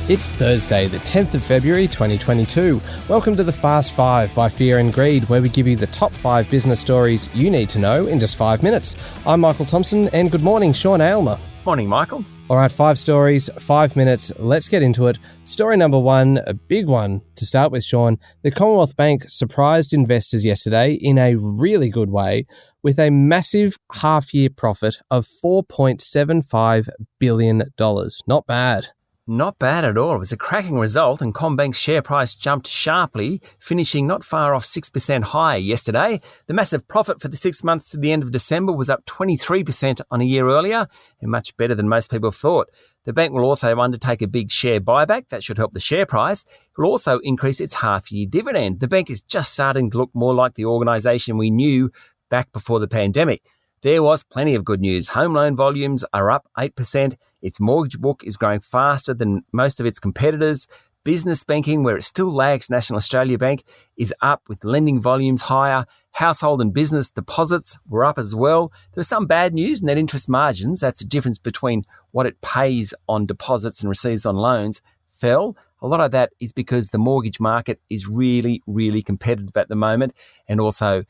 It's Thursday, the 10th of February 2022. Welcome to the Fast 5 by Fear and Greed, where we give you the top 5 business stories you need to know in just 5 minutes. I'm Michael Thompson, and good morning, Sean Aylmer. Morning, Michael. All right, 5 stories, 5 minutes. Let's get into it. Story number 1, a big one to start with, Sean. The Commonwealth Bank surprised investors yesterday in a really good way with a massive half-year profit of $4.75 billion. Not bad. Not bad at all. It was a cracking result, and CommBank's share price jumped sharply, finishing not far off 6% higher yesterday. The massive profit for the 6 months to the end of December was up 23% on a year earlier, and much better than most people thought. The bank will also undertake a big share buyback. That should help the share price. It will also increase its half-year dividend. The bank is just starting to look more like the organisation we knew back before the pandemic. There was plenty of good news. Home loan volumes are up 8%. Its mortgage book is growing faster than most of its competitors. Business banking, where it still lags National Australia Bank, is up with lending volumes higher. Household and business deposits were up as well. There was some bad news. Net interest margins, that's the difference between what it pays on deposits and receives on loans, fell. A lot of that is because the mortgage market is really, really competitive at the moment, and also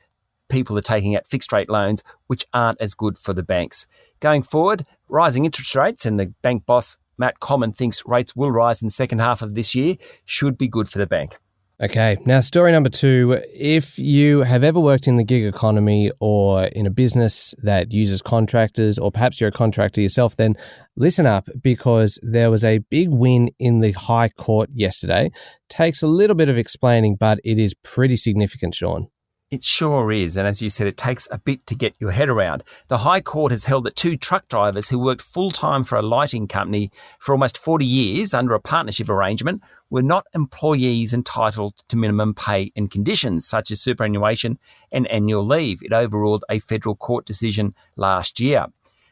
people are taking out fixed rate loans, which aren't as good for the banks. Going forward, rising interest rates, and the bank boss, Matt Comyn, thinks rates will rise in the second half of this year, should be good for the bank. Okay, now story number 2. If you have ever worked in the gig economy or in a business that uses contractors, or perhaps you're a contractor yourself, then listen up, because there was a big win in the High Court yesterday. Takes a little bit of explaining, but it is pretty significant, Sean. It sure is, and as you said, it takes a bit to get your head around. The High Court has held that 2 truck drivers who worked full-time for a lighting company for almost 40 years under a partnership arrangement were not employees entitled to minimum pay and conditions, such as superannuation and annual leave. It overruled a federal court decision last year.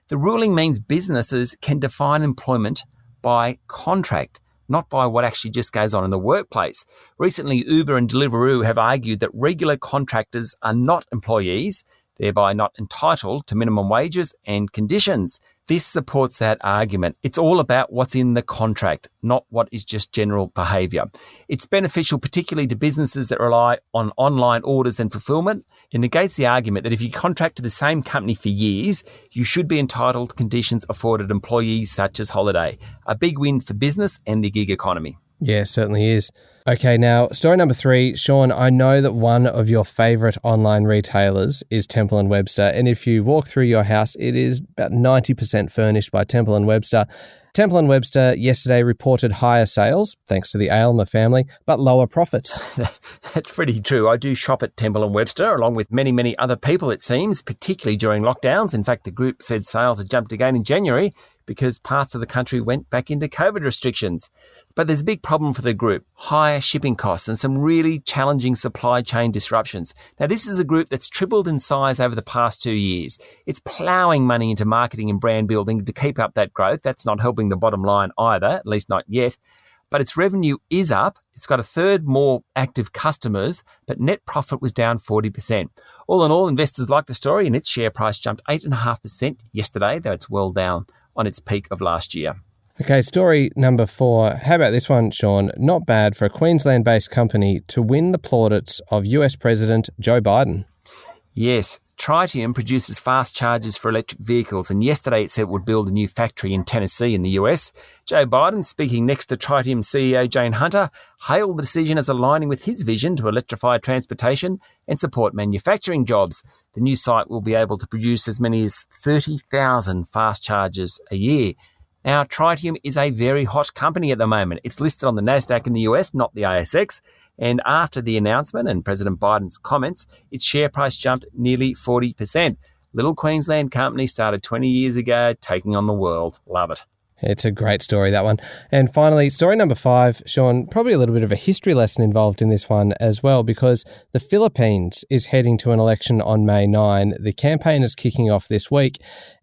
The ruling means businesses can define employment by contract, not by what actually just goes on in the workplace. Recently, Uber and Deliveroo have argued that regular contractors are not employees, thereby not entitled to minimum wages and conditions. This supports that argument. It's all about what's in the contract, not what is just general behaviour. It's beneficial particularly to businesses that rely on online orders and fulfilment. It negates the argument that if you contract to the same company for years, you should be entitled to conditions afforded employees such as holiday. A big win for business and the gig economy. Yeah, certainly is. Okay, now, story number 3. Sean, I know that one of your favourite online retailers is Temple & Webster, and if you walk through your house, it is about 90% furnished by Temple & Webster. Temple & Webster yesterday reported higher sales, thanks to the Aylmer family, but lower profits. That's pretty true. I do shop at Temple & Webster, along with many, many other people, it seems, particularly during lockdowns. In fact, the group said sales had jumped again in January because parts of the country went back into COVID restrictions. But there's a big problem for the group: higher shipping costs and some really challenging supply chain disruptions. Now, this is a group that's tripled in size over the past 2 years. It's ploughing money into marketing and brand building to keep up that growth. That's not helping the bottom line either, at least not yet. But its revenue is up. It's got a third more active customers, but net profit was down 40%. All in all, investors like the story, and its share price jumped 8.5% yesterday, though it's well down on its peak of last year. Okay, story number 4. How about this one, Sean? Not bad for a Queensland-based company to win the plaudits of US President Joe Biden. Yes, Tritium produces fast chargers for electric vehicles, and yesterday it said it would build a new factory in Tennessee in the US. Joe Biden, speaking next to Tritium CEO Jane Hunter, hailed the decision as aligning with his vision to electrify transportation and support manufacturing jobs. The new site will be able to produce as many as 30,000 fast chargers a year. Now, Tritium is a very hot company at the moment. It's listed on the NASDAQ in the US, not the ASX. And after the announcement and President Biden's comments, its share price jumped nearly 40%. Little Queensland company started 20 years ago, taking on the world. Love it. It's a great story, that one. And finally, story number 5, Sean, probably a little bit of a history lesson involved in this one as well, because the Philippines is heading to an election on May 9. The campaign is kicking off this week,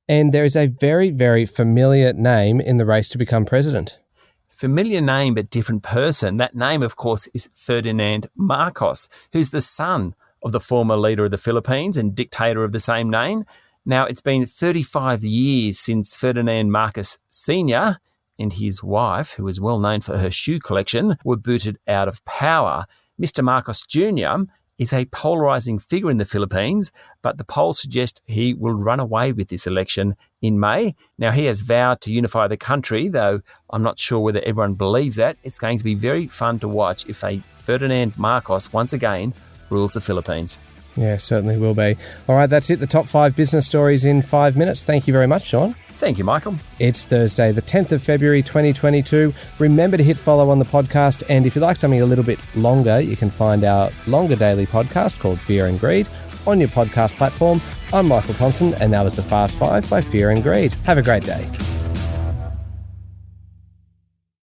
and there is a very, very familiar name in the race to become president. Familiar name, but different person. That name, of course, is Ferdinand Marcos, who's the son of the former leader of the Philippines and dictator of the same name. Now, it's been 35 years since Ferdinand Marcos Sr. and his wife, who is well known for her shoe collection, were booted out of power. Mr. Marcos Jr. is a polarising figure in the Philippines, but the polls suggest he will run away with this election in May. Now, he has vowed to unify the country, though I'm not sure whether everyone believes that. It's going to be very fun to watch if a Ferdinand Marcos once again rules the Philippines. Yeah, certainly will be. All right, that's it. The top 5 business stories in 5 minutes. Thank you very much, Sean. Thank you, Michael. It's Thursday, the 10th of February, 2022. Remember to hit follow on the podcast. And if you like something a little bit longer, you can find our longer daily podcast called Fear and Greed on your podcast platform. I'm Michael Thompson, and that was the Fast 5 by Fear and Greed. Have a great day.